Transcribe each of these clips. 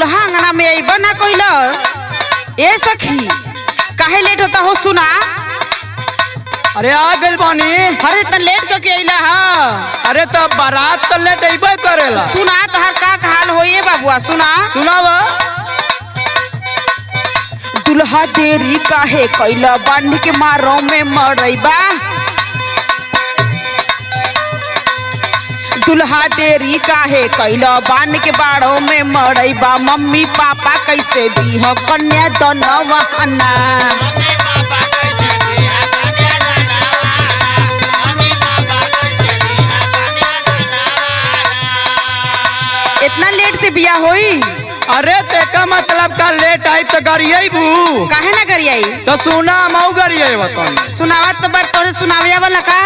दुल्हा अंगना में अइबा ना कइलस। ए सखी काहे लेट होता हो सुना। अरे आ गइल बानी। अरे त लेट करके अइला हा। अरे तो बारात तो लेट अइबे करेला। सुना तोहर का हाल होइए बाबुआ सुना। सुनावा। दुल्हा देरी काहे कइला बांध के मारो में मरइबा। दुल्हा देरी काहे कइला बांध के बाड़ों में मरइबा। मम्मी पापा कैसे दी हो कन्या दनवाना। इतना लेट से बिया होई। अरे तेका मतलब का लेट आई तो गरियबू। काहे ना गरियाई। तो सुना मऊ गरियबतन। सुनावा तो बात तोरे सुनावे वाला का।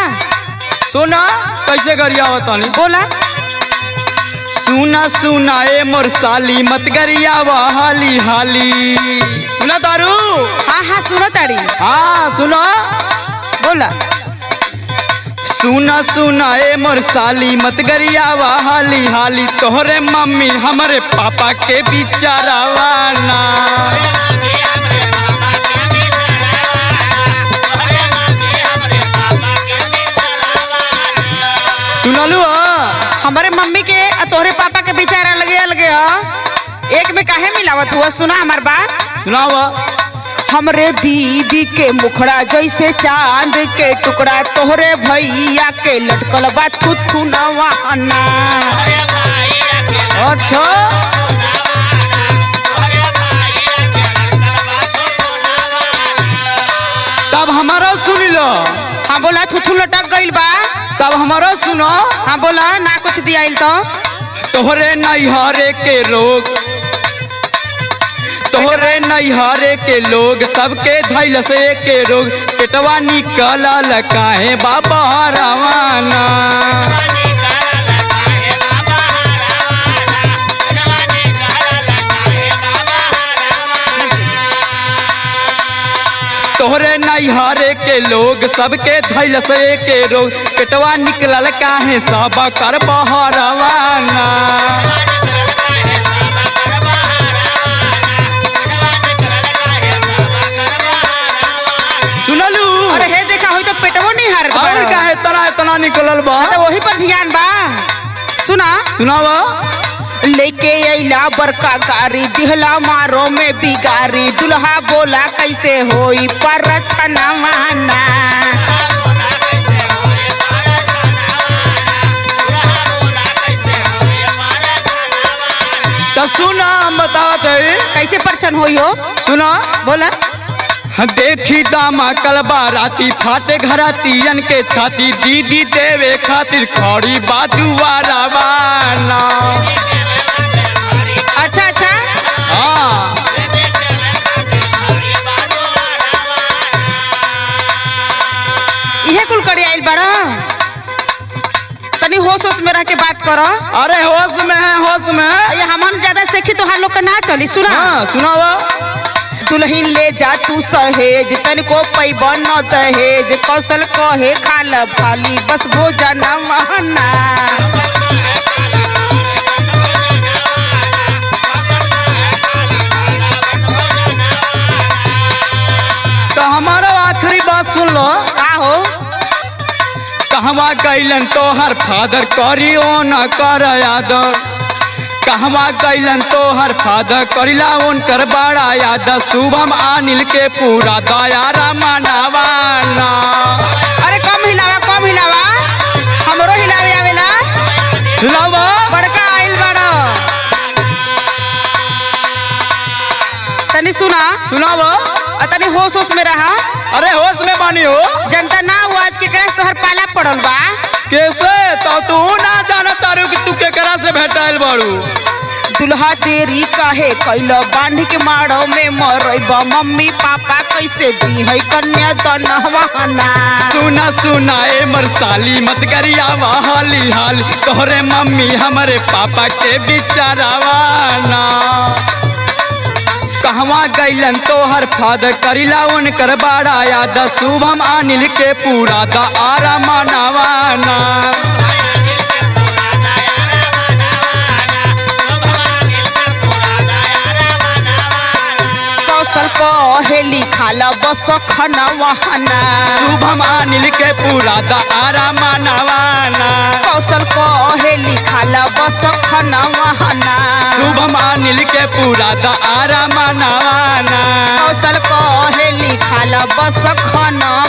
सुना कैसे गरियावतनी बोला। सुना सुना ए मोर साली मत गरियावा हाली हाली। सुना तारू। हाँ हाँ सुनो ताड़ी। हाँ सुना। बोला। सुना सुना ए मोर साली मत गरियावा हाली हाली। तोहरे मम्मी हमारे पापा के बिचारावाना। सुनलू हमारे मम्मी के तोहरे पापा के विचार अलगे अलगे ह। एक में काहे मिलावत हुआ सुना हमार बात। सुनावा। हमरे दीदी के मुखड़ा जैसे चांद के टुकड़ा। तोहरे भैया के लटकल बा थुथुनवाना। अच्छा तब हमारा सुन लो। हाँ बोला थुथु लटक गइल बा। तब हमारा सुनो। हाँ बोला ना कुछ दियाइल तो। तोहरे नैहरे के लोग तोहरे नैहरे के लोग सबके धैल से के रोग। पेटवा निकलल काहे बाबा रवाना। तोहरे नैहरे के लोग सबके धैल से के रोग। पेटवा निकलल काहे सब कर बहरवाना। सुनलू। अरे हे देखा होई तो पेटवो नहीं हार और काहे तना इतना निकलल बा। तो वही पर ध्यान बा। सुना। सुनावा। लेके अइला बड़का गाड़ी दिहला मारो में बिगारी। दुल्हा बोला कैसे होई पर छनवाना। तो सुना हम बतावत है कैसे परछन होई हो। सुना। बोला। देखी दामा कल बाराती फाटे घरातियन के छाती। दीदी देवे खातिर खड़ी बादुआरा वाना। अच्छा अच्छा। हाँ इहे कुल करे आइल बड़ा। तनी होश होश में रह के बात करो। अरे होश में है होश में। ये हमन ज्यादा सेखी तो हर लोग का ना चली। सुना। हाँ सुनावा। दुल्हन ले जा तू सहेज तनिको पैबा न दहेज। कौशल कहे खाल फाली बस भोजन महना। तो हमारा आखिरी बात सुन लो। का हो। कहवा गैलन तोहर फादर करियो न कर याद। कहवा गैलन तोहर फादर करिला उनकर बड़ा याद। शुभम अनिल के पूरा दयारा मनावाना। अरे कम हिलावा हमरो हिलावे आवेला। हिलावा। बड़का आइल बड़ा। तनी सुना। सुनावा। तनी होश होश में रहा। अरे होश में बानी हो। जनता ना हुआ आज के करा तोहर पाला पड़ल बा। कैसे तो तू ना जाना तारू कि तू केकरा से भेटाइल बाड़ू। दुल्हा देरी काहे कैला बांध के मारो में मरइबा। मम्मी पापा कैसे दी है कन्या दनवाना। सुना सुना ए मोर साली मत गरियावा हाली हाली। तोहरे मम्मी हमारे पापा के बिचारावाना। कहवा गैलन तोहर फादर करिला उनकर बड़ा याद। शुभम अनिल के पूरा दयारा मनावाना। कहेली खाला बस खनवाना शुभम अनिल के पूरा दारा मनवाना कौशल कहेली खाला बस खनवाना शुभम अनिल के पूरा दारा मनवाना कौशल कहेली खाला बस खनवाना